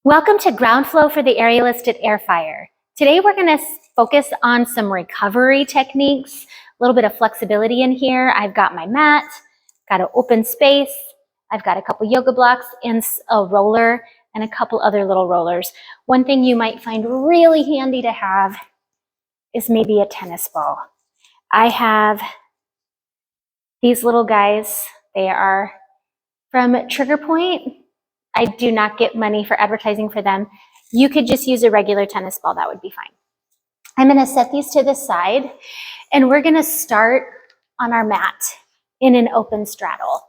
Welcome to Ground Flow for the Aerialist at Airfire. Today we're going to focus on some recovery techniques, a little bit of flexibility in here. I've got my mat, got an open space, I've got a couple yoga blocks and a roller and a couple other little rollers. One thing you might find really handy to have is maybe a tennis ball. I have these little guys. They are from Trigger Point. I do not get money for advertising for them. You could just use a regular tennis ball, that would be fine. I'm gonna set these to the side and we're gonna start on our mat in an open straddle.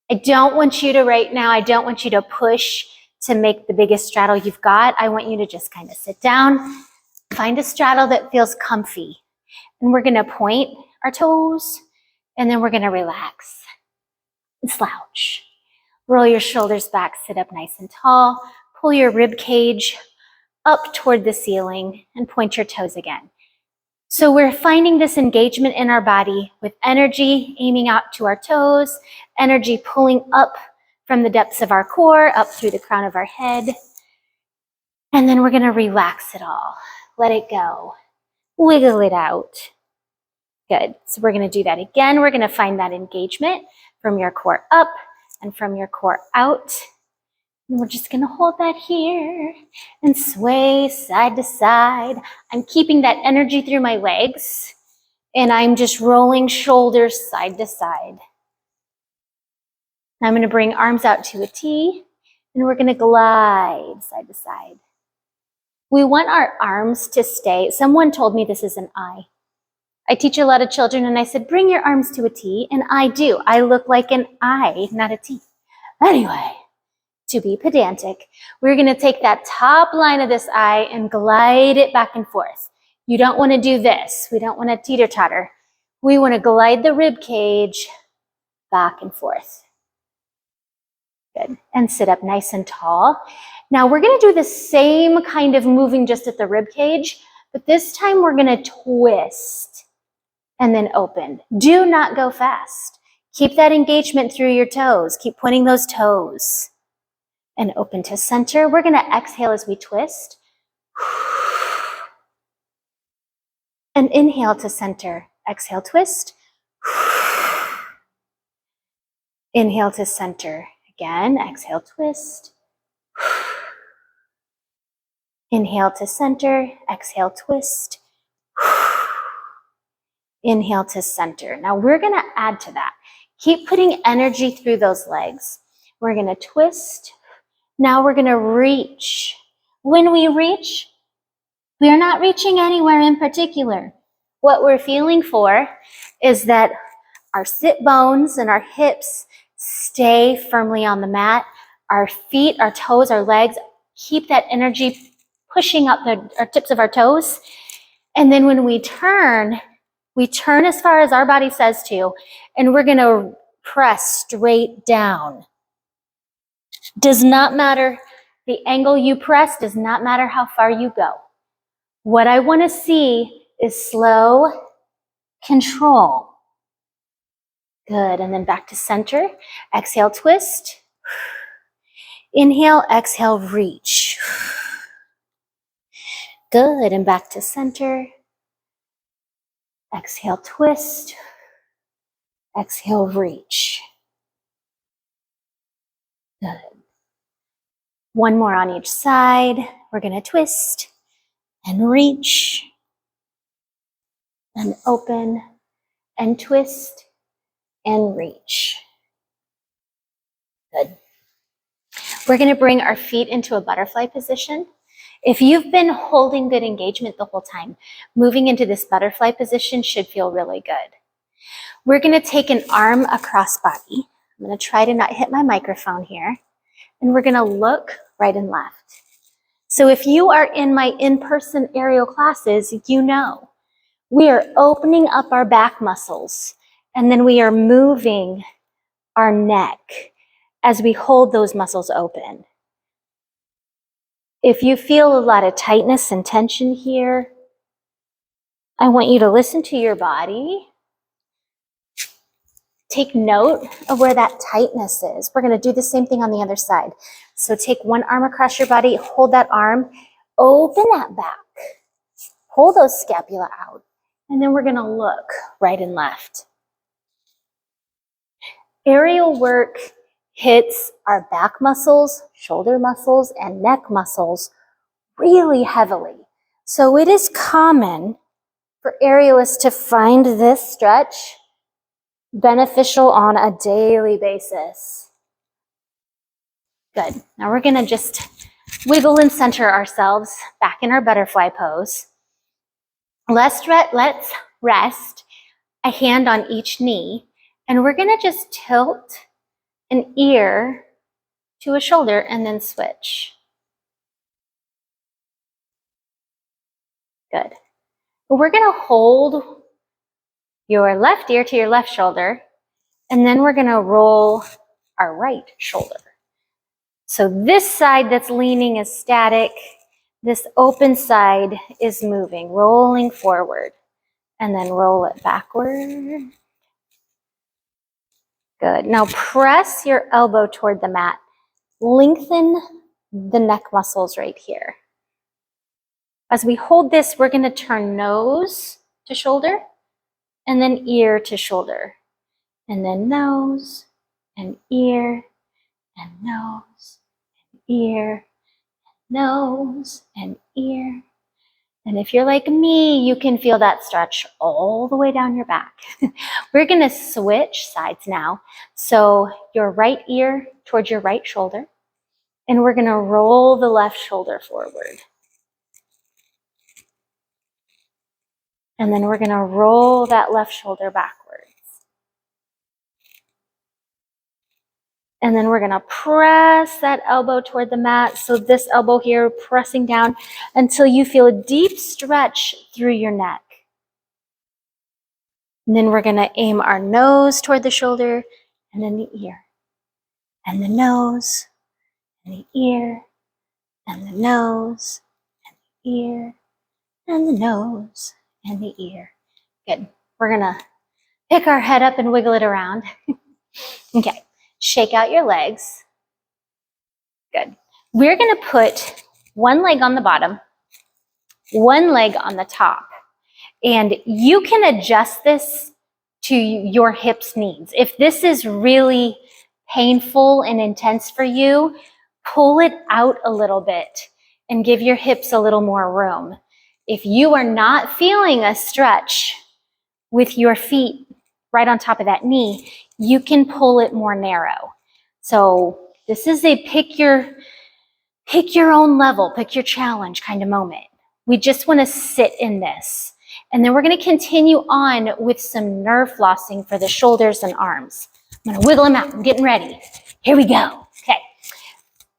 I don't want you to push to make the biggest straddle you've got. I want you to just kind of sit down, find a straddle that feels comfy. And we're gonna point our toes and then we're gonna relax and slouch. Roll your shoulders back, sit up nice and tall, pull your rib cage up toward the ceiling and point your toes again. So we're finding this engagement in our body with energy aiming out to our toes, energy pulling up from the depths of our core, up through the crown of our head. And then we're gonna relax it all. Let it go. Wiggle it out. Good, so we're gonna do that again. We're gonna find that engagement from your core up and from your core out. And we're just gonna hold that here and sway side to side. I'm keeping that energy through my legs and I'm just rolling shoulders side to side. Now I'm gonna bring arms out to a T and we're gonna glide side to side. We want our arms to stay. Someone told me this is an I. I teach a lot of children and I said, bring your arms to a T, and I do. I look like an I, not a T. Anyway, to be pedantic, we're gonna take that top line of this I and glide it back and forth. You don't wanna do this. We don't wanna teeter-totter. We wanna glide the rib cage back and forth. Good, and sit up nice and tall. Now we're gonna do the same kind of moving just at the rib cage, but this time we're gonna twist and then open. Do not go fast. Keep that engagement through your toes. Keep pointing those toes. And open to center. We're gonna exhale as we twist. And inhale to center. Exhale, twist. Inhale to center. Again, exhale, twist. Inhale to center. Exhale, twist. Inhale to center. Now we're gonna add to that. Keep putting energy through those legs. We're gonna twist. Now we're gonna reach. When we reach, we are not reaching anywhere in particular. What we're feeling for is that our sit bones and our hips stay firmly on the mat. Our feet, our toes, our legs, keep that energy pushing up our tips of our toes. And then when we turn as far as our body says to, and we're gonna press straight down. Does not matter the angle you press, does not matter how far you go. What I wanna see is slow control. Good, and then back to center. Exhale, twist. Inhale, exhale, reach. Good, and back to center. Exhale, twist. Exhale, reach. Good. One more on each side. We're gonna twist and reach and open and twist and reach. Good. We're gonna bring our feet into a butterfly position. If you've been holding good engagement the whole time, moving into this butterfly position should feel really good. We're gonna take an arm across body. I'm gonna try to not hit my microphone here. And we're gonna look right and left. So if you are in my in-person aerial classes, you know we are opening up our back muscles and then we are moving our neck as we hold those muscles open. If you feel a lot of tightness and tension here, I want you to listen to your body Take note of where that tightness is. We're gonna do the same thing on the other side. So take one arm across your body, hold that arm, open that back, pull those scapula out, and then we're gonna look right and left. Aerial work hits our back muscles, shoulder muscles, and neck muscles really heavily. So it is common for aerialists to find this stretch beneficial on a daily basis. Good. Now we're gonna just wiggle and center ourselves back in our butterfly pose. Let's rest a hand on each knee, and we're gonna just tilt an ear to a shoulder and then switch. Good. We're gonna hold your left ear to your left shoulder, and then we're gonna roll our right shoulder. So this side that's leaning is static. This open side is moving, rolling forward, and then roll it backward. Good. Now press your elbow toward the mat. Lengthen the neck muscles right here. As we hold this, we're going to turn nose to shoulder, and then ear to shoulder, and then nose and ear, and nose and ear, nose and ear. And if you're like me, you can feel that stretch all the way down your back. We're going to switch sides now. So your right ear towards your right shoulder, and we're going to roll the left shoulder forward. And then we're going to roll that left shoulder backwards. And then we're going to press that elbow toward the mat. So this elbow here pressing down until you feel a deep stretch through your neck. And then we're going to aim our nose toward the shoulder, and then the ear, and the nose, and the ear, and the nose, and the ear, and the nose, and the ear. Good. We're going to pick our head up and wiggle it around. Okay. Shake out your legs. Good. We're going to put one leg on the bottom, one leg on the top, and you can adjust this to your hips needs. If this is really painful and intense for you, pull it out a little bit and give your hips a little more room. If you are not feeling a stretch with your feet right on top of that knee, you can pull it more narrow. So this is a pick your own level, pick your challenge kind of moment. We just want to sit in this. And then we're going to continue on with some nerve flossing for the shoulders and arms. I'm going to wiggle them out. I'm getting ready. Here we go. Okay.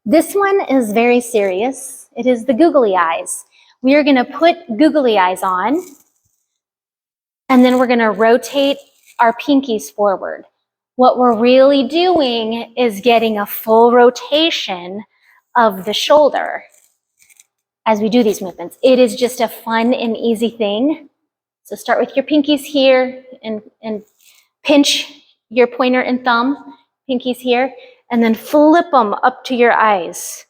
This one is very serious. It is the googly eyes. We are going to put googly eyes on, and then we're going to rotate our pinkies forward. What we're really doing is getting a full rotation of the shoulder as we do these movements. It is just a fun and easy thing. So start with your pinkies here and pinch your pointer and thumb, pinkies here, and then flip them up to your eyes.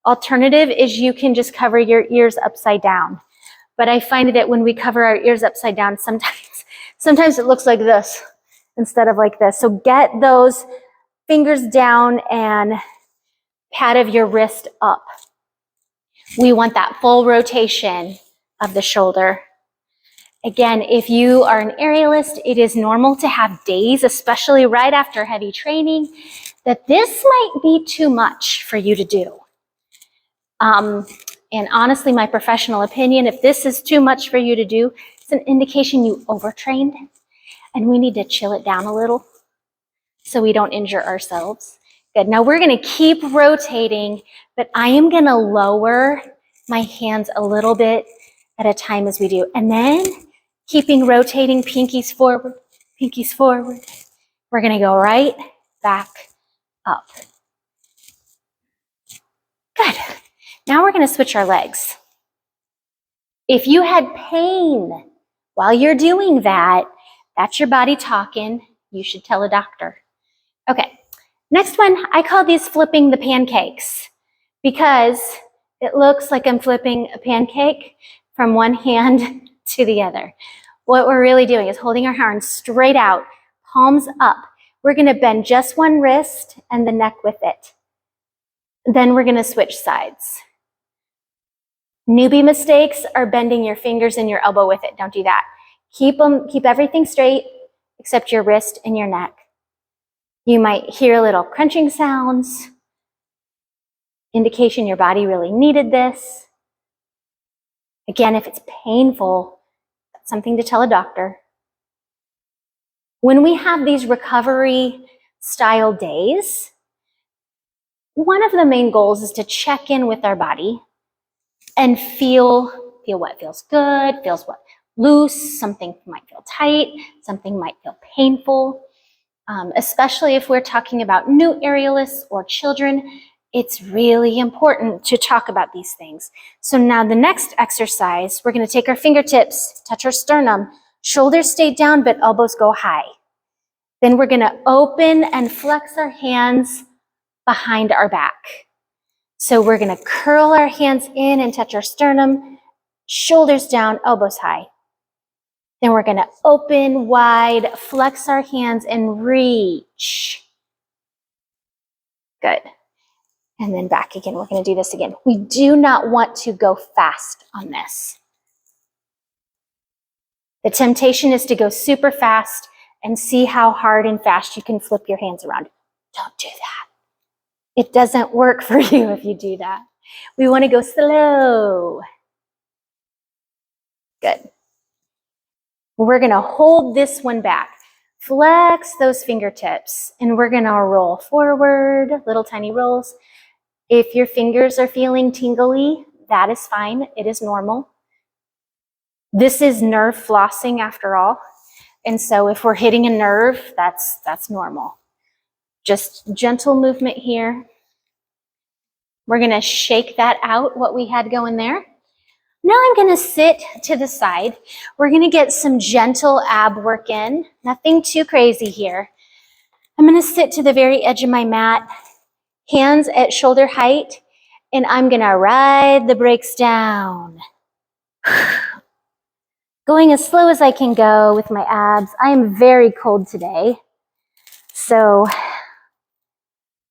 Alternative is you can just cover your ears upside down. But I find that when we cover our ears upside down, sometimes it looks like this instead of like this. So get those fingers down and pad of your wrist up. We want that full rotation of the shoulder. Again, if you are an aerialist, it is normal to have days, especially right after heavy training, that this might be too much for you to do. And honestly, my professional opinion, if this is too much for you to do, it's an indication you overtrained, and we need to chill it down a little so we don't injure ourselves. Good. Now we're going to keep rotating, but I am going to lower my hands a little bit at a time as we do. And then keeping rotating, pinkies forward, pinkies forward. We're going to go right back up. Good. Now we're going to switch our legs. If you had pain while you're doing that, that's your body talking. You should tell a doctor. Okay, next one, I call these flipping the pancakes because it looks like I'm flipping a pancake from one hand to the other. What we're really doing is holding our hands straight out, palms up. We're gonna bend just one wrist and the neck with it. Then we're gonna switch sides. Newbie mistakes are bending your fingers and your elbow with it. Don't do that. Keep everything straight except your wrist and your neck. You might hear little crunching sounds, indication your body really needed this. Again, if it's painful, that's something to tell a doctor. When we have these recovery style days, one of the main goals is to check in with our body and feel what feels good, feels what loose, something might feel tight, something might feel painful. Especially if we're talking about new aerialists or children, it's really important to talk about these things. So now the next exercise, we're going to take our fingertips, touch our sternum, shoulders stay down, but elbows go high. Then we're going to open and flex our hands behind our back. So we're going to curl our hands in and touch our sternum, shoulders down, elbows high. Then we're going to open wide, flex our hands and reach. Good. And then back again. We're going to do this again. We do not want to go fast on this. The temptation is to go super fast and see how hard and fast you can flip your hands around. Don't do that. It doesn't work for you if you do that. We want to go slow. Good. We're going to hold this one back. Flex those fingertips, and we're going to roll forward, little tiny rolls. If your fingers are feeling tingly, that is fine. It is normal. This is nerve flossing after all. And so if we're hitting a nerve, that's normal. Just gentle movement here. We're going to shake that out, what we had going there. Now I'm going to sit to the side. We're going to get some gentle ab work in. Nothing too crazy here. I'm going to sit to the very edge of my mat, hands at shoulder height, and I'm going to ride the brakes down. Going as slow as I can go with my abs. I am very cold today, so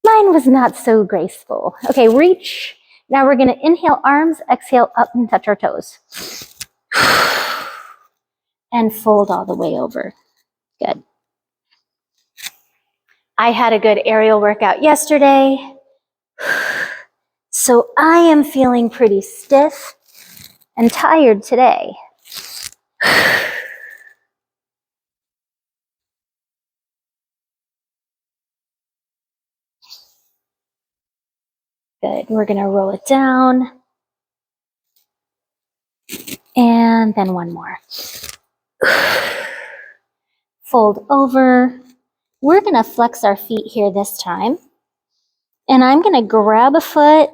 mine was not so graceful. Okay, reach. Now we're going to inhale arms, exhale up and touch our toes. And fold all the way over. Good. I had a good aerial workout yesterday, so I am feeling pretty stiff and tired today. Good. We're going to roll it down. And then one more. Fold over. We're going to flex our feet here this time. And I'm going to grab a foot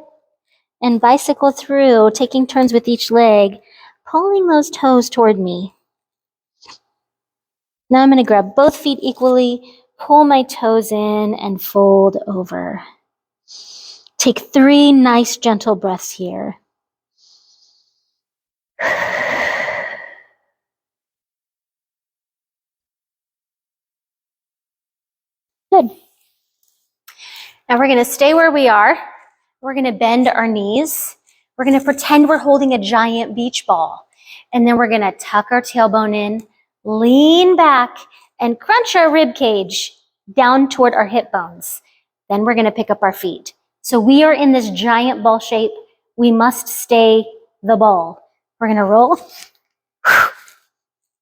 and bicycle through, taking turns with each leg, pulling those toes toward me. Now I'm going to grab both feet equally, pull my toes in, and fold over. Take 3 nice gentle breaths here. Good. Now we're going to stay where we are. We're going to bend our knees. We're going to pretend we're holding a giant beach ball. And then we're going to tuck our tailbone in, lean back, and crunch our rib cage down toward our hip bones. Then we're going to pick up our feet. So we are in this giant ball shape. We must stay the ball. We're going to roll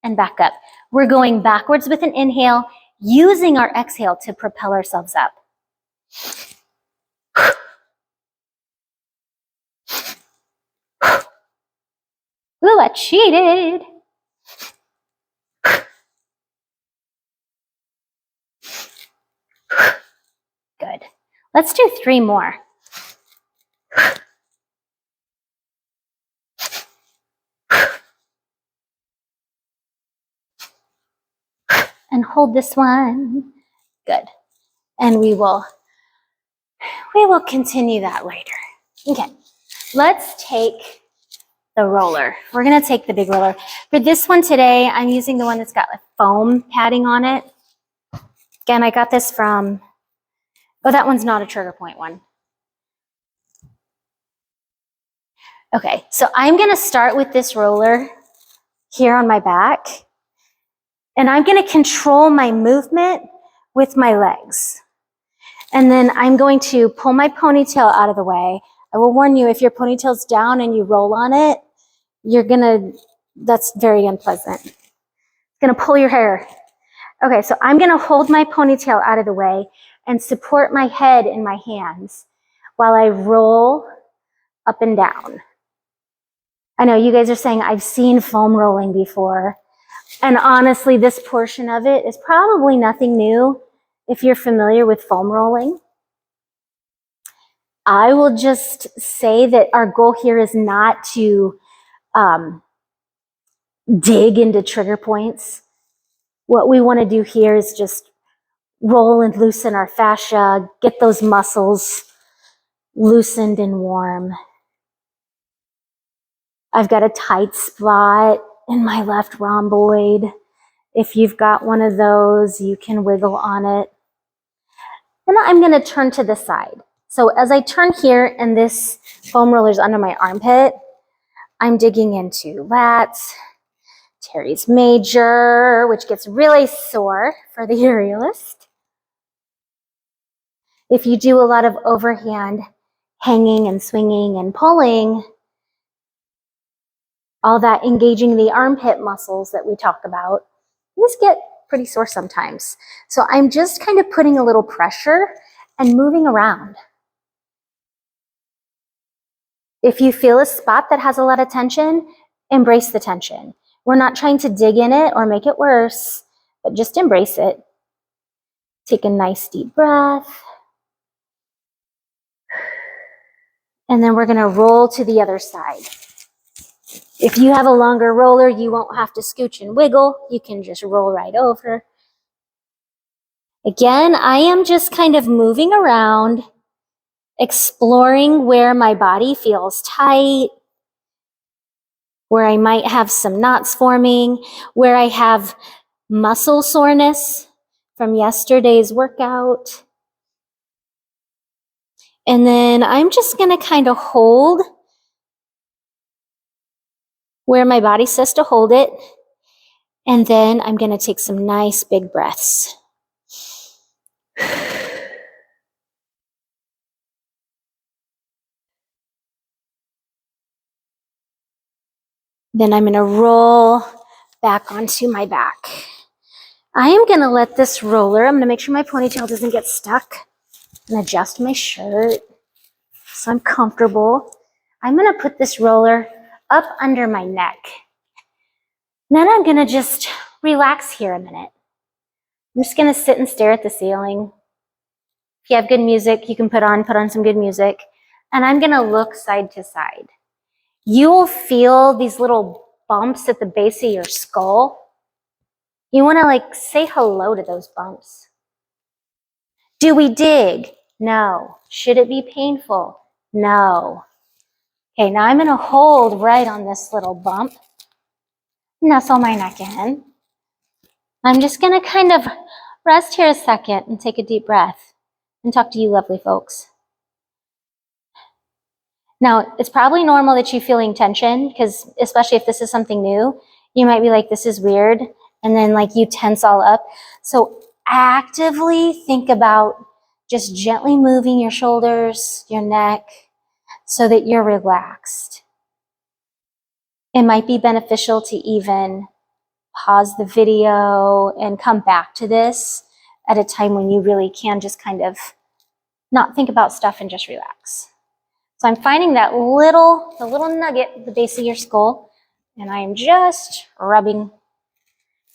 and back up. We're going backwards with an inhale, using our exhale to propel ourselves up. Ooh, I cheated. Good. Let's do 3 more. and hold this one. Good. And we will continue that later. Okay, let's take the roller. We're gonna take the big roller. For this one today, I'm using the one that's got a foam padding on it. Again, I got this from, oh, that one's not a trigger point one. Okay, so I'm gonna start with this roller here on my back, and I'm gonna control my movement with my legs. And then I'm going to pull my ponytail out of the way. I will warn you, if your ponytail's down and you roll on it, that's very unpleasant. It's gonna pull your hair. Okay, so I'm gonna hold my ponytail out of the way and support my head in my hands while I roll up and down. I know you guys are saying I've seen foam rolling before. And honestly, this portion of it is probably nothing new if you're familiar with foam rolling. I will just say that our goal here is not to dig into trigger points. What we want to do here is just roll and loosen our fascia, get those muscles loosened and warm. I've got a tight spot in my left rhomboid. If you've got one of those, you can wiggle on it. Then I'm going to turn to the side. So as I turn here and this foam roller is under my armpit, I'm digging into lats, teres major, which gets really sore for the aerialist. If you do a lot of overhand hanging and swinging and pulling, all that engaging the armpit muscles that we talk about, these get pretty sore sometimes. So I'm just kind of putting a little pressure and moving around. If you feel a spot that has a lot of tension, embrace the tension. We're not trying to dig in it or make it worse, but just embrace it. Take a nice deep breath. And then we're gonna roll to the other side. If you have a longer roller, you won't have to scooch and wiggle. You can just roll right over. Again, I am just kind of moving around, exploring where my body feels tight, where I might have some knots forming, where I have muscle soreness from yesterday's workout. And then I'm just gonna kind of hold where my body says to hold it. And then I'm gonna take some nice big breaths. Then I'm gonna roll back onto my back. I am gonna let this roller, I'm gonna make sure my ponytail doesn't get stuck and adjust my shirt so I'm comfortable. I'm gonna put this roller up under my neck. Then I'm gonna just relax here a minute. I'm just gonna sit and stare at the ceiling. If you have good music, you can put on some good music. And I'm gonna look side to side. You will feel these little bumps at the base of your skull. You wanna say hello to those bumps. Do we dig? No. Should it be painful? No. Okay, now I'm gonna hold right on this little bump. Nestle my neck in. I'm just gonna kind of rest here a second and take a deep breath and talk to you lovely folks. Now, it's probably normal that you're feeling tension because especially if this is something new, you might be like, this is weird. And then you tense all up. So actively think about just gently moving your shoulders, your neck, so that you're relaxed. It might be beneficial to even pause the video and come back to this at a time when you really can just kind of not think about stuff and just relax. So I'm finding the little nugget at the base of your skull, and I am just rubbing,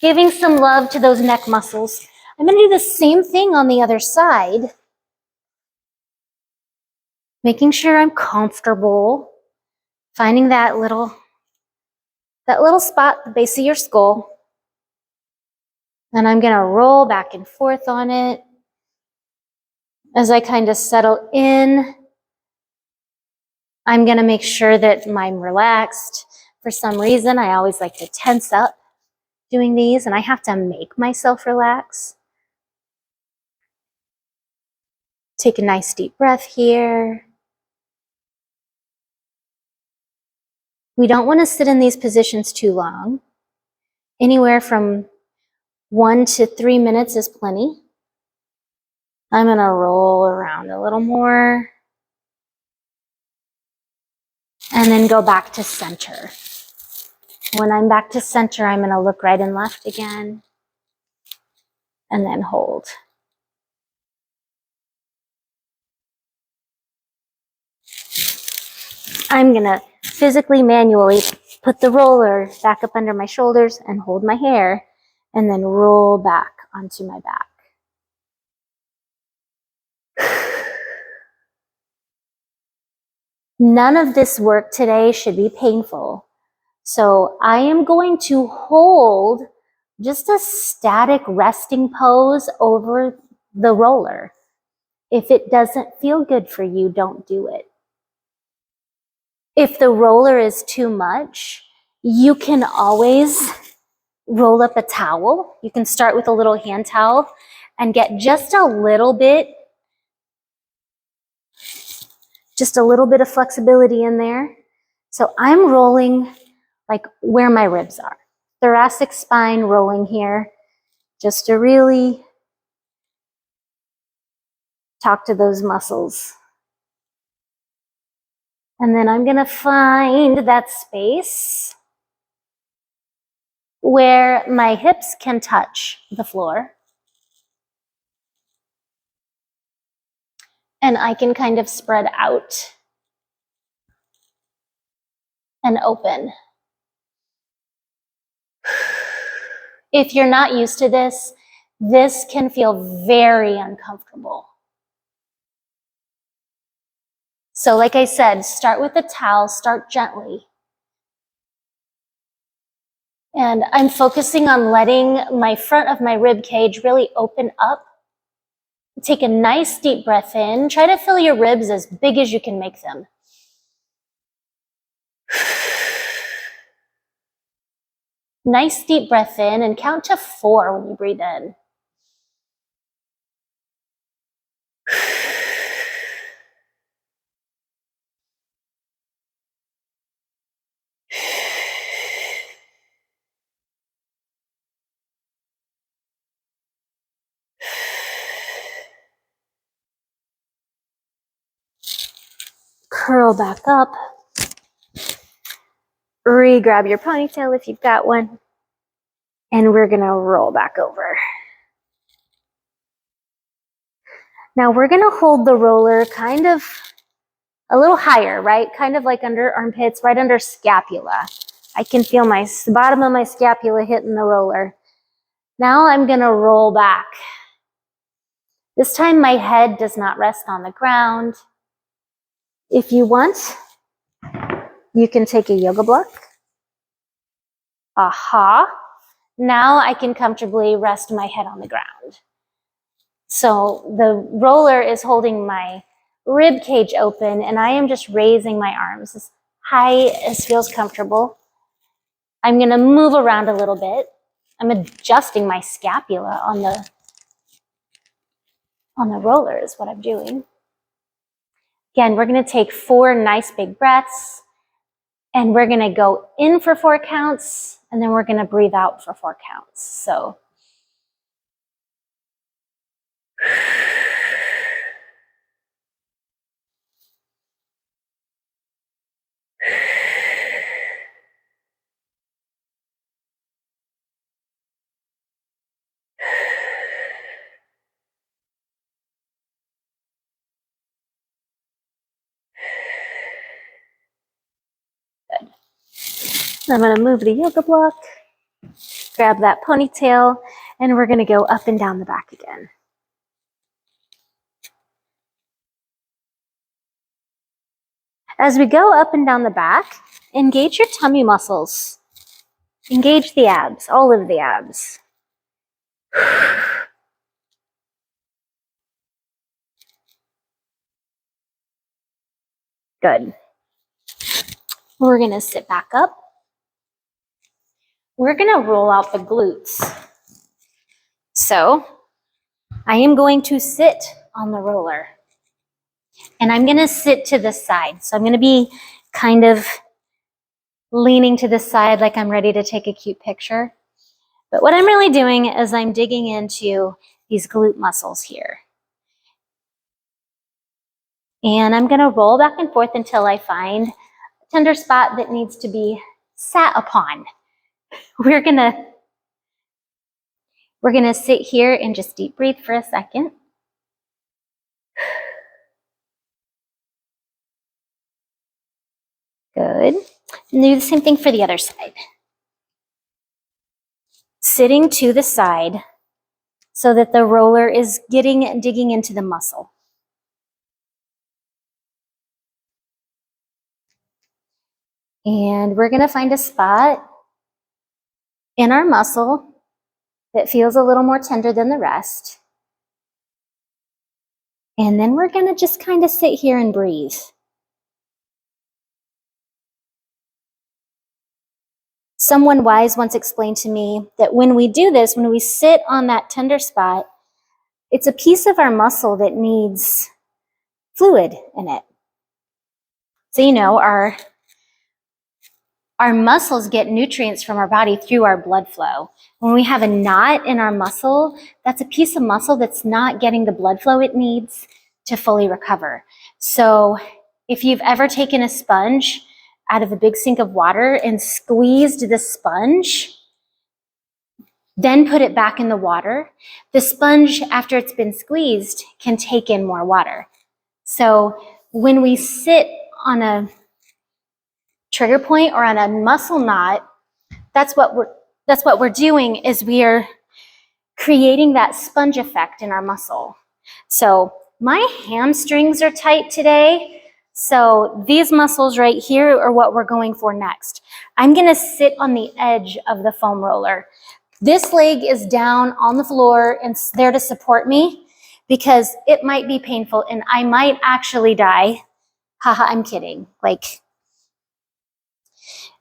giving some love to those neck muscles. I'm gonna do the same thing on the other side, making sure I'm comfortable, finding that little spot at the base of your skull. And I'm gonna roll back and forth on it as I kind of settle in. I'm gonna make sure that I'm relaxed. For some reason, I always like to tense up doing these, and I have to make myself relax. Take a nice deep breath here. We don't want to sit in these positions too long. Anywhere from 1 to 3 minutes is plenty. I'm going to roll around a little more and then go back to center. When I'm back to center, I'm going to look right and left again and then hold. I'm going to physically, manually put the roller back up under my shoulders and hold my hair and then roll back onto my back. None of this work today should be painful. So I am going to hold just a static resting pose over the roller. If it doesn't feel good for you, don't do it. If the roller is too much, you can always roll up a towel. You can start with a little hand towel and get just a little bit of flexibility in there. So I'm rolling like where my ribs are. Thoracic spine rolling here, just to really talk to those muscles. And then I'm gonna find that space where my hips can touch the floor. And I can kind of spread out and open. If you're not used to this, this can feel very uncomfortable. So like I said, start with a towel, start gently. And I'm focusing on letting my front of my rib cage really open up. Take a nice deep breath in. Try to fill your ribs as big as you can make them. Nice deep breath in and count to 4 when you breathe in. Curl back up. Re-grab your ponytail if you've got one. And we're gonna roll back over. Now we're gonna hold the roller kind of a little higher, right? Kind of like under armpits, right under scapula. I can feel the bottom of my scapula hitting the roller. Now I'm gonna roll back. This time my head does not rest on the ground. If you want, you can take a yoga block. Aha. Now I can comfortably rest my head on the ground. So the roller is holding my rib cage open and I am just raising my arms as high as feels comfortable. I'm gonna move around a little bit. I'm adjusting my scapula on the roller is what I'm doing. Again, we're gonna take 4 nice big breaths and we're gonna go in for 4 counts and then we're gonna breathe out for 4 counts. So good. I'm gonna move the yoga block, grab that ponytail, and we're gonna go up and down the back again. As we go up and down the back, engage your tummy muscles. Engage the abs, all of the abs. Good. We're gonna sit back up. We're gonna roll out the glutes. So I am going to sit on the roller and I'm gonna sit to the side. So I'm gonna be kind of leaning to the side like I'm ready to take a cute picture. But what I'm really doing is I'm digging into these glute muscles here. And I'm gonna roll back and forth until I find a tender spot that needs to be sat upon. We're gonna sit here and just deep breathe for a second. Good. And do the same thing for the other side. Sitting to the side so that the roller is digging into the muscle. And we're gonna find a spot in our muscle that feels a little more tender than the rest. And then we're gonna just kind of sit here and breathe. Someone wise once explained to me that when we do this, when we sit on that tender spot, it's a piece of our muscle that needs fluid in it. So, you know, our muscles get nutrients from our body through our blood flow. When we have a knot in our muscle, that's a piece of muscle that's not getting the blood flow it needs to fully recover. So if you've ever taken a sponge out of a big sink of water and squeezed the sponge, then put it back in the water, the sponge, after it's been squeezed, can take in more water. So when we sit on a trigger point or on a muscle knot, that's what we're doing is we are creating that sponge effect in our muscle. So my hamstrings are tight today. So these muscles right here are what we're going for next. I'm gonna sit on the edge of the foam roller. This leg is down on the floor and it's there to support me because it might be painful and I might actually die. Haha, I'm kidding. Like,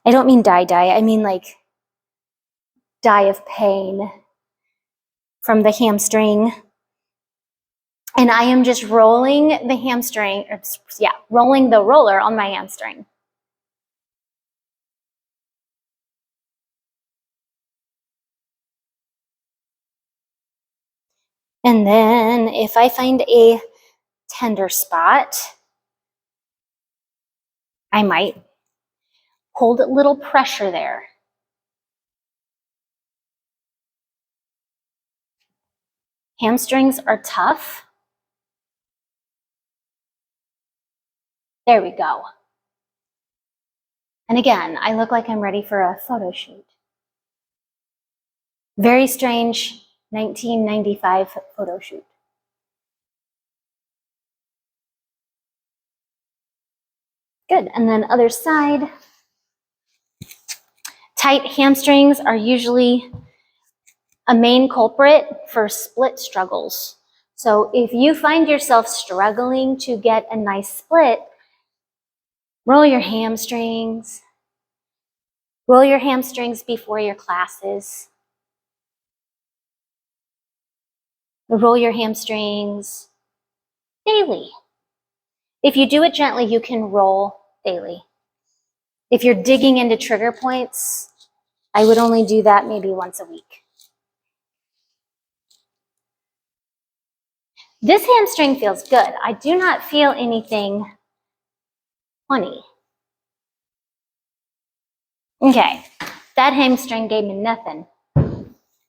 I don't mean die. I mean like die of pain from the hamstring. And I am just rolling the hamstring, rolling the roller on my hamstring. And then if I find a tender spot, I might hold a little pressure there. Hamstrings are tough. There we go. And again, I look like I'm ready for a photo shoot. Very strange 1995 photo shoot. Good, and then other side. Tight hamstrings are usually a main culprit for split struggles. So if you find yourself struggling to get a nice split, roll your hamstrings. Roll your hamstrings before your classes. Roll your hamstrings daily. If you do it gently, you can roll daily. If you're digging into trigger points, I would only do that maybe once a week. This hamstring feels good. I do not feel anything funny. Okay, that hamstring gave me nothing.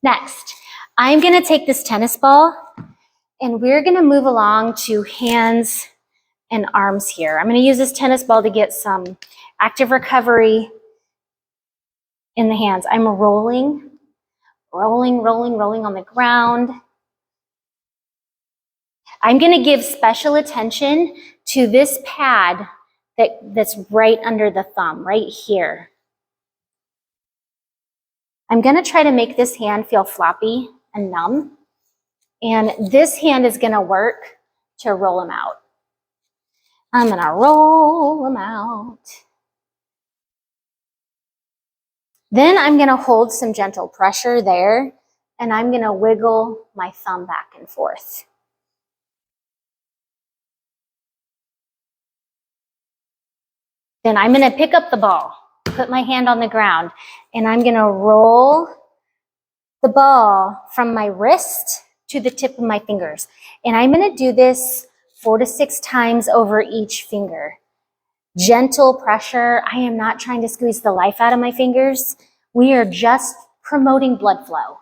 Next, I'm gonna take this tennis ball and we're gonna move along to hands and arms here. I'm gonna use this tennis ball to get some active recovery in the hands. I'm rolling on the ground. I'm gonna give special attention to this pad that's right under the thumb, right here. I'm gonna try to make this hand feel floppy and numb. And this hand is gonna work to roll them out. I'm gonna roll them out. Then I'm gonna hold some gentle pressure there, and I'm gonna wiggle my thumb back and forth. Then I'm gonna pick up the ball, put my hand on the ground, and I'm gonna roll the ball from my wrist to the tip of my fingers. And I'm gonna do this 4 to 6 times over each finger. Gentle pressure. I am not trying to squeeze the life out of my fingers. We are just promoting blood flow.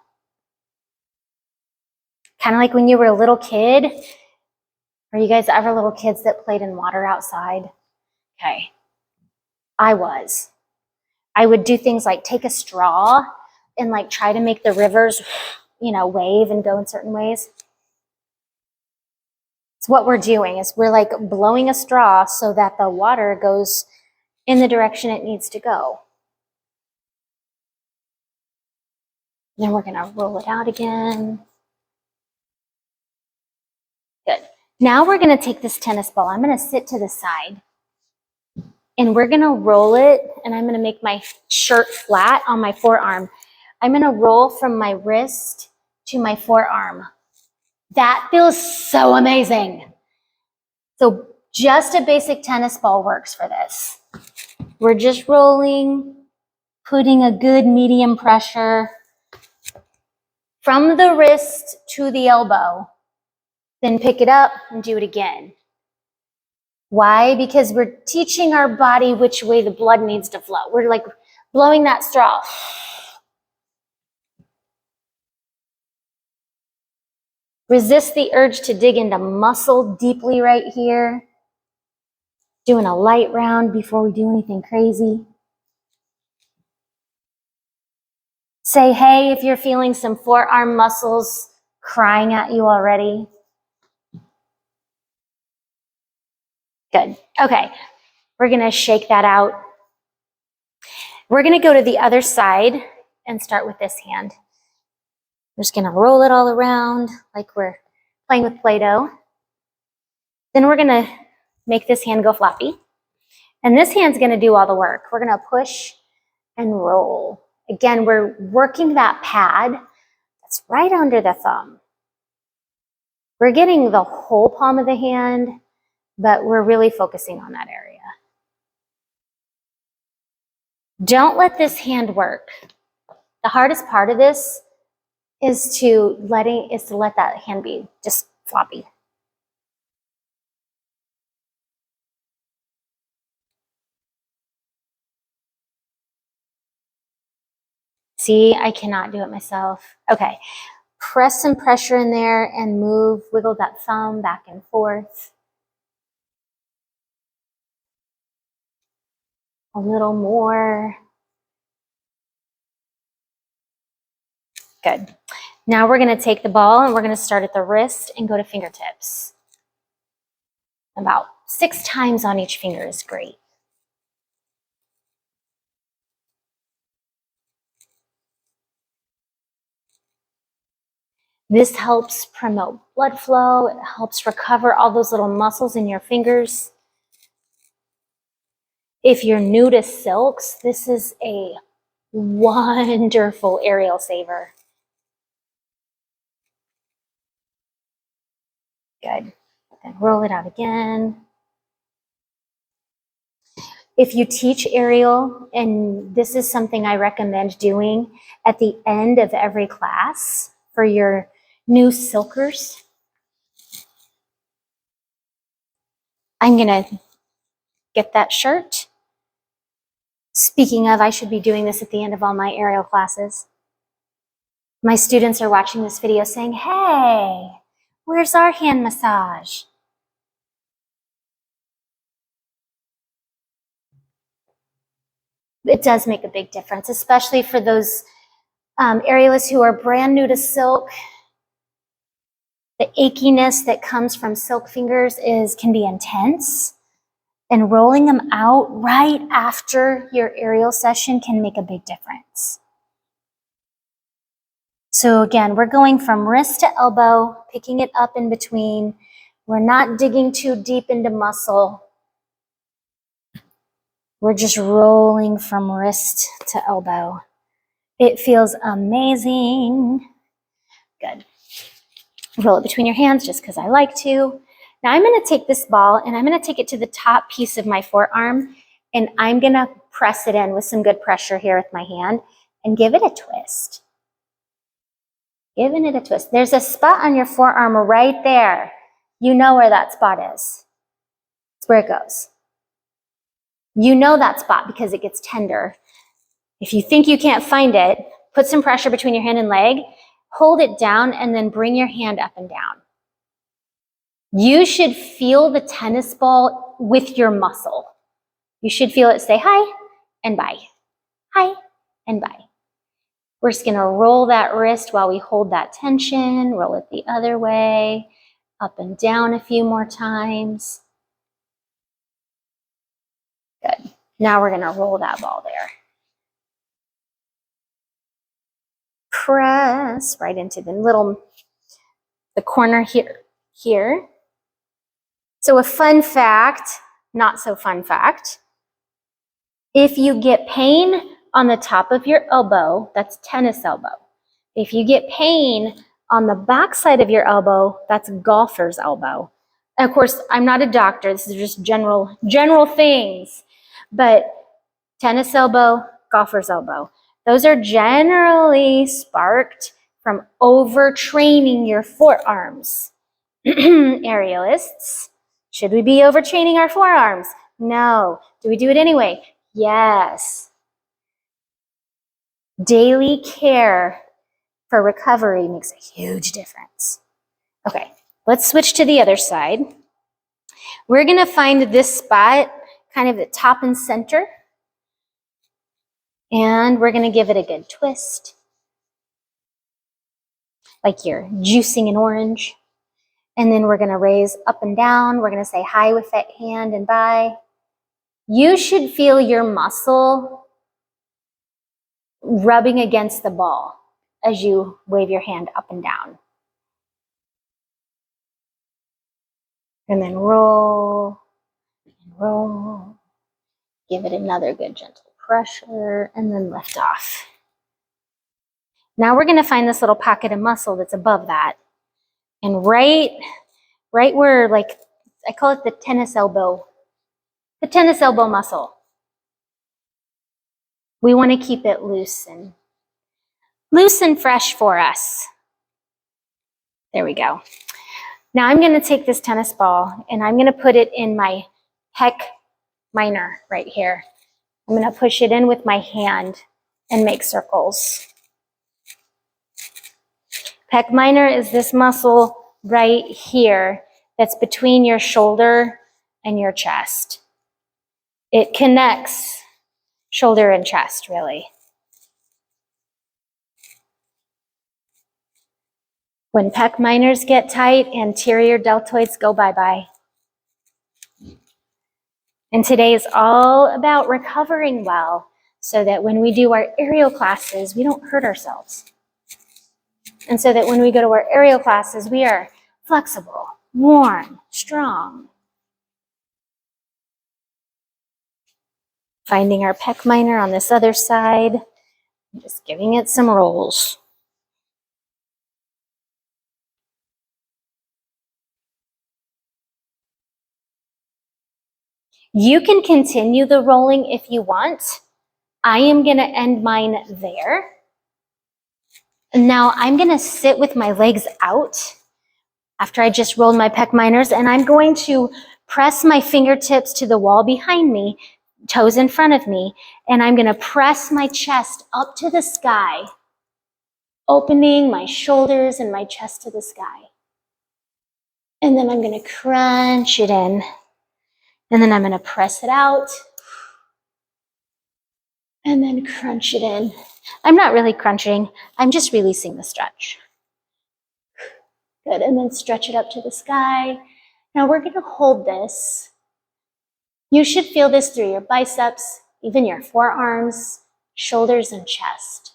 Kind of like when you were a little kid. Were you guys ever little kids that played in water outside? Okay. I was. I would do things like take a straw and like try to make the rivers, wave and go in certain ways. It's what we're doing is we're like blowing a straw so that the water goes in the direction it needs to go. Then we're gonna roll it out again. Good. Now we're gonna take this tennis ball. I'm gonna sit to the side and we're gonna roll it, and I'm gonna make my shirt flat on my forearm. I'm gonna roll from my wrist to my forearm. That feels so amazing. So just a basic tennis ball works for this. We're just rolling, putting a good medium pressure from the wrist to the elbow. Then pick it up and do it again. Why? Because we're teaching our body which way the blood needs to flow. We're like blowing that straw. Resist the urge to dig into muscle deeply right here. Doing a light round before we do anything crazy. Say hey if you're feeling some forearm muscles crying at you already. Good. Okay, we're gonna shake that out. We're gonna go to the other side and start with this hand. We're just gonna roll it all around like we're playing with Play-Doh. Then we're gonna make this hand go floppy. And this hand's gonna do all the work. We're gonna push and roll. Again, we're working that pad that's right under the thumb. We're getting the whole palm of the hand, but we're really focusing on that area. Don't let this hand work. The hardest part of this is to let that hand be just floppy. See, I cannot do it myself. Okay, press some pressure in there and wiggle that thumb back and forth. A little more. Good. Now we're gonna take the ball and we're gonna start at the wrist and go to fingertips. About 6 times on each finger is great. This helps promote blood flow. It helps recover all those little muscles in your fingers. If you're new to silks, this is a wonderful aerial saver. Good. Then roll it out again. If you teach aerial, and this is something I recommend doing at the end of every class for your new silkers, I'm gonna get that shirt. Speaking of, I should be doing this at the end of all my aerial classes. My students are watching this video saying, hey, where's our hand massage? It does make a big difference, especially for those aerialists who are brand new to silk. The achiness that comes from silk fingers can be intense, and rolling them out right after your aerial session can make a big difference. So again, we're going from wrist to elbow, picking it up in between. We're not digging too deep into muscle. We're just rolling from wrist to elbow. It feels amazing. Good. Roll it between your hands just because I like to. Now I'm going to take this ball and I'm going to take it to the top piece of my forearm and I'm going to press it in with some good pressure here with my hand and give it a twist. Giving it a twist. There's a spot on your forearm right there. You know where that spot is. It's where it goes. You know that spot because it gets tender. If you think you can't find it, put some pressure between your hand and leg, hold it down, and then bring your hand up and down. You should feel the tennis ball with your muscle. You should feel it say hi and bye. Hi and bye. We're just going to roll that wrist while we hold that tension, roll it the other way, up and down a few more times. Good. Now we're going to roll that ball there. Press right into the corner here. So a fun fact, not so fun fact, if you get pain on the top of your elbow, that's tennis elbow. If you get pain on the back side of your elbow, that's golfer's elbow. And of course, I'm not a doctor, this is just general things, but tennis elbow, golfer's elbow. Those are generally sparked from overtraining your forearms. Aerialists, should we be overtraining our forearms? No. Do we do it anyway? Yes. Daily care for recovery makes a huge difference. Okay, let's switch to the other side. We're going to find this spot, kind of the top and center. And we're going to give it a good twist, like you're juicing an orange. And then we're going to raise up and down. We're going to say hi with that hand and bye. You should feel your muscle rubbing against the ball as you wave your hand up and down. And then roll and roll. Give it another good gentle pressure and then lift off. Now we're going to find this little pocket of muscle that's above that. And right where, like, I call it the tennis elbow muscle. We want to keep it loose and fresh for us. There we go. Now I'm going to take this tennis ball and I'm going to put it in my pec minor right here. I'm going to push it in with my hand and make circles. Pec minor is this muscle right here that's between your shoulder and your chest. It connects shoulder and chest, really. When pec minors get tight, anterior deltoids go bye-bye. And today is all about recovering well so that when we do our aerial classes, we don't hurt ourselves. And so that when we go to our aerial classes, we are flexible, warm, strong. Finding our pec minor on this other side, just giving it some rolls. You can continue the rolling if you want. I am going to end mine there. Now I'm going to sit with my legs out after I just rolled my pec minors, and I'm going to press my fingertips to the wall behind me, toes in front of me, and I'm going to press my chest up to the sky, opening my shoulders and my chest to the sky. And then I'm going to crunch it in, and then I'm going to press it out, and then crunch it in. I'm not really crunching, I'm just releasing the stretch. Good, and then stretch it up to the sky. Now we're going to hold this. You should feel this through your biceps, even your forearms, shoulders, and chest.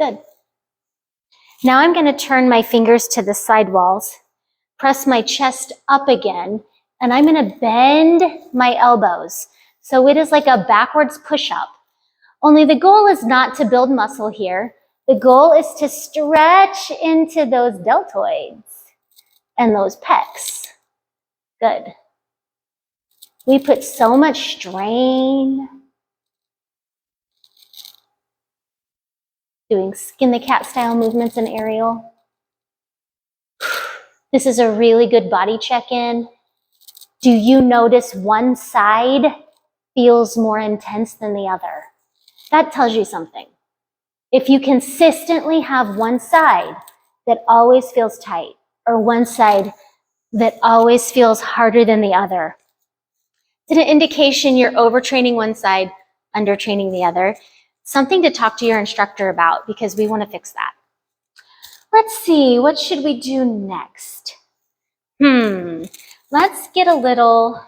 Good. Now I'm going to turn my fingers to the side walls, press my chest up again, and I'm going to bend my elbows. So it is like a backwards push-up. Only the goal is not to build muscle here. The goal is to stretch into those deltoids and those pecs. Good. We put so much strain doing skin the cat style movements in aerial. This is a really good body check-in. Do you notice one side feels more intense than the other? That tells you something. If you consistently have one side that always feels tight, or one side that always feels harder than the other, it's an indication you're overtraining one side, undertraining the other. Something to talk to your instructor about, because we want to fix that. Let's see, what should we do next? Let's get a little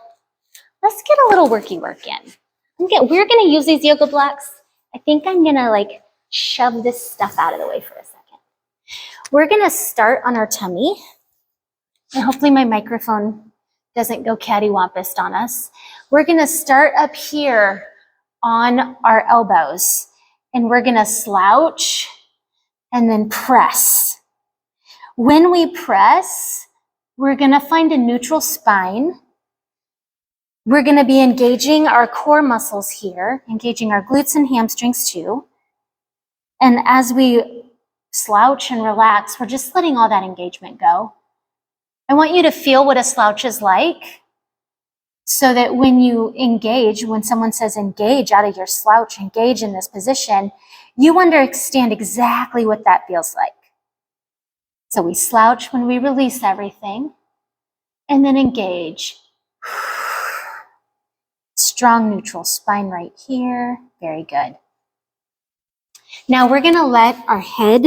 worky work in. We're gonna use these yoga blocks. I think I'm gonna like shove this stuff out of the way for a second. We're gonna start on our tummy, and hopefully my microphone doesn't go cattywampus on us. We're gonna start up here on our elbows, and we're gonna slouch and then press. When we press, we're gonna find a neutral spine. We're gonna be engaging our core muscles here, engaging our glutes and hamstrings too. And as we slouch and relax, we're just letting all that engagement go. I want you to feel what a slouch is like, so that when you engage, when someone says engage out of your slouch, engage in this position, you understand exactly what that feels like. So we slouch when we release everything, and then engage. Strong neutral spine right here. Very good. Now we're gonna let our head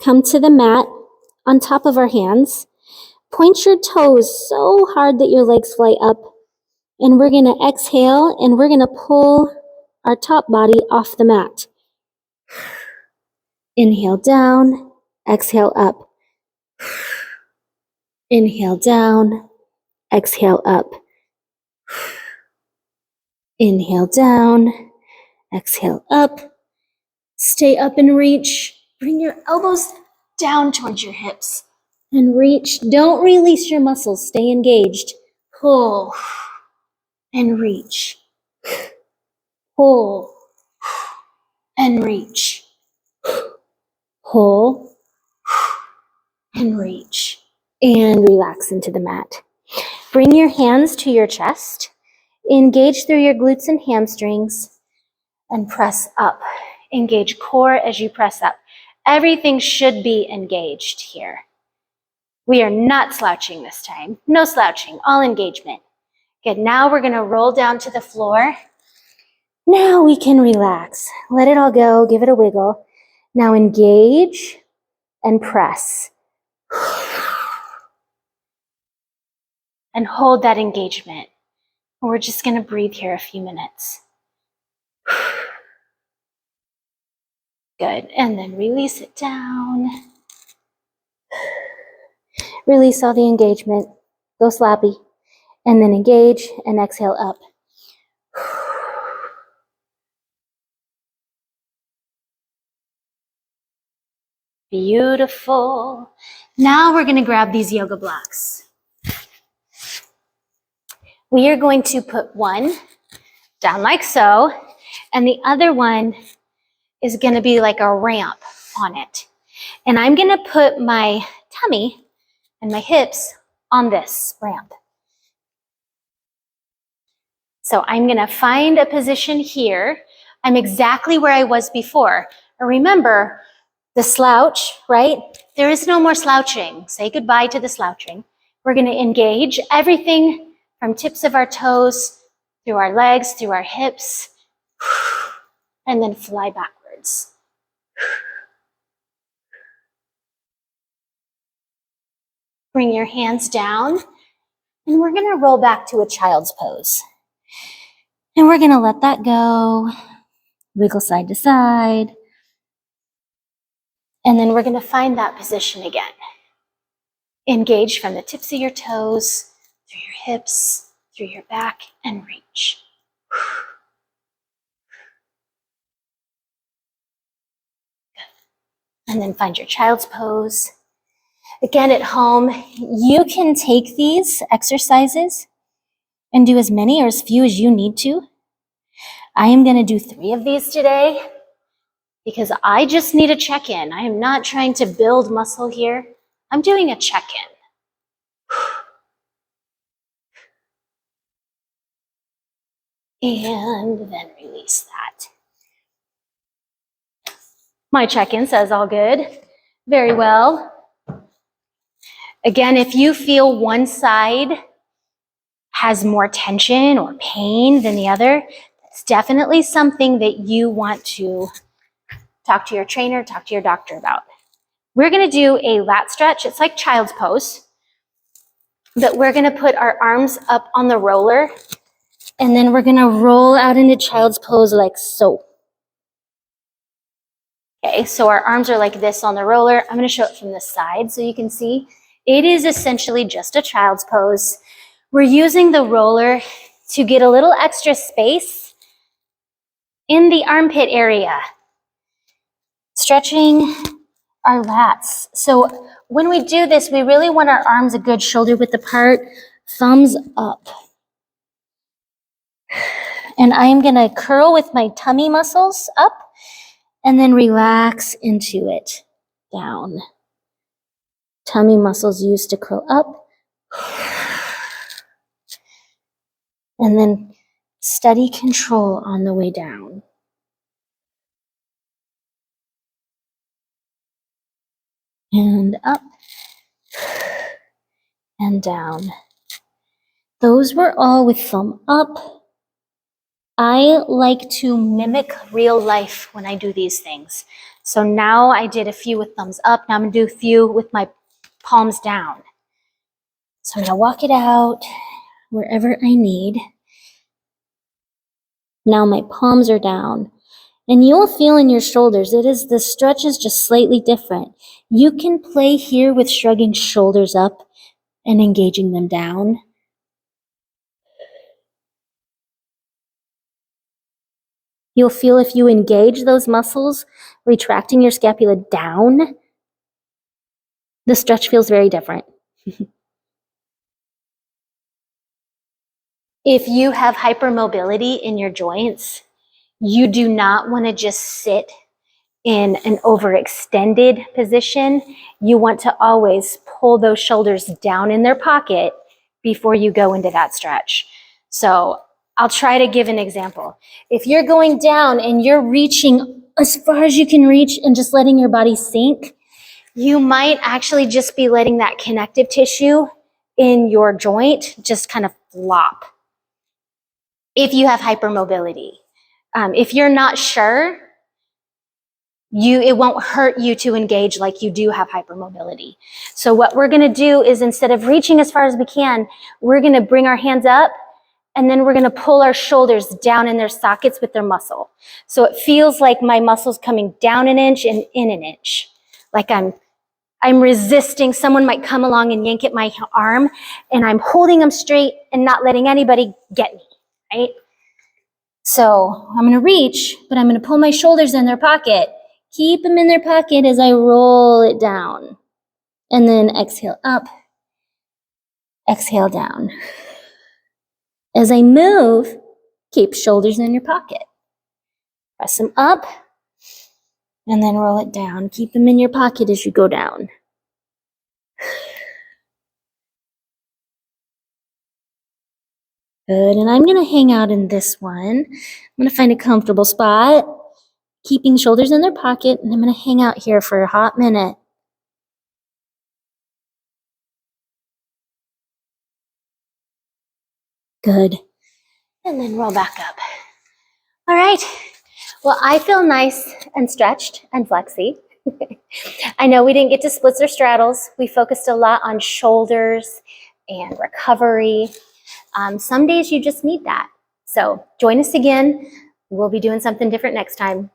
come to the mat on top of our hands. Point your toes so hard that your legs fly up. And we're gonna exhale, and we're gonna pull our top body off the mat. Inhale down, exhale up. Inhale down, exhale up. Inhale down, exhale up. Stay up and reach. Bring your elbows down towards your hips and reach. Don't release your muscles. Stay engaged. Pull and reach. Pull and reach. Pull and reach. And relax into the mat. Bring your hands to your chest. Engage through your glutes and hamstrings and press up. Engage core as you press up. Everything should be engaged here. We are not slouching this time. No slouching, all engagement. Good, now we're gonna roll down to the floor. Now we can relax. Let it all go, give it a wiggle. Now engage and press. And hold that engagement. We're just gonna breathe here a few minutes. Good, and then release it down. Release all the engagement. Go sloppy. And then engage and exhale up. Beautiful. Now we're gonna grab these yoga blocks. We are going to put one down like so, and the other one is gonna be like a ramp on it. And I'm gonna put my tummy and my hips on this ramp. So I'm gonna find a position here. I'm exactly where I was before. Remember, the slouch, right? There is no more slouching. Say goodbye to the slouching. We're gonna engage everything from tips of our toes, through our legs, through our hips, and then fly backwards. Bring your hands down, and we're gonna roll back to a child's pose. And we're gonna let that go. Wiggle side to side. And then we're going to find that position again. Engage from the tips of your toes, through your hips, through your back, and reach. And then find your child's pose. Again, at home, you can take these exercises and do as many or as few as you need to. I am going to do 3 of these today because I just need a check-in. I am not trying to build muscle here. I'm doing a check-in. And then release that. My check-in says all good. Very well. Again, if you feel one side has more tension or pain than the other, it's definitely something that you want to talk to your trainer, talk to your doctor about. We're going to do a lat stretch. It's like child's pose, but we're going to put our arms up on the roller, and then we're going to roll out into child's pose like so. Okay, so our arms are like this on the roller. I'm going to show it from the side so you can see. It is essentially just a child's pose. We're using the roller to get a little extra space in the armpit area, stretching our lats. So when we do this, we really want our arms a good shoulder width apart, thumbs up. And I am going to curl with my tummy muscles up and then relax into it, down. Tummy muscles used to curl up. And then steady control on the way down. And up and down. Those were all with thumb up. I like to mimic real life when I do these things. So now I did a few with thumbs up. Now I'm going to do a few with my palms down. So I'm going to walk it out wherever I need. Now my palms are down. And you'll feel in your shoulders, the stretch is just slightly different. You can play here with shrugging shoulders up and engaging them down. You'll feel if you engage those muscles, retracting your scapula down, the stretch feels very different. If you have hypermobility in your joints, you do not want to just sit in an overextended position. You want to always pull those shoulders down in their pocket before you go into that stretch. So I'll try to give an example. If you're going down and you're reaching as far as you can reach and just letting your body sink, you might actually just be letting that connective tissue in your joint just kind of flop. If you have hypermobility, if you're not sure, it won't hurt you to engage like you do have hypermobility. So what we're going to do is instead of reaching as far as we can, we're going to bring our hands up and then we're going to pull our shoulders down in their sockets with their muscle. So it feels like my muscle's coming down an inch and in an inch. Like I'm resisting. Someone might come along and yank at my arm and I'm holding them straight and not letting anybody get me, right? So I'm going to reach, but I'm going to pull my shoulders in their pocket. Keep them in their pocket as I roll it down. And then exhale up, exhale down. As I move, keep shoulders in your pocket. Press them up, and then roll it down. Keep them in your pocket as you go down. Good, and I'm going to hang out in this one. I'm going to find a comfortable spot, keeping shoulders in their pocket, and I'm going to hang out here for a hot minute. Good. And then roll back up. All right. Well, I feel nice and stretched and flexy. I know we didn't get to splits or straddles. We focused a lot on shoulders and recovery. Some days you just need that. So join us again. We'll be doing something different next time.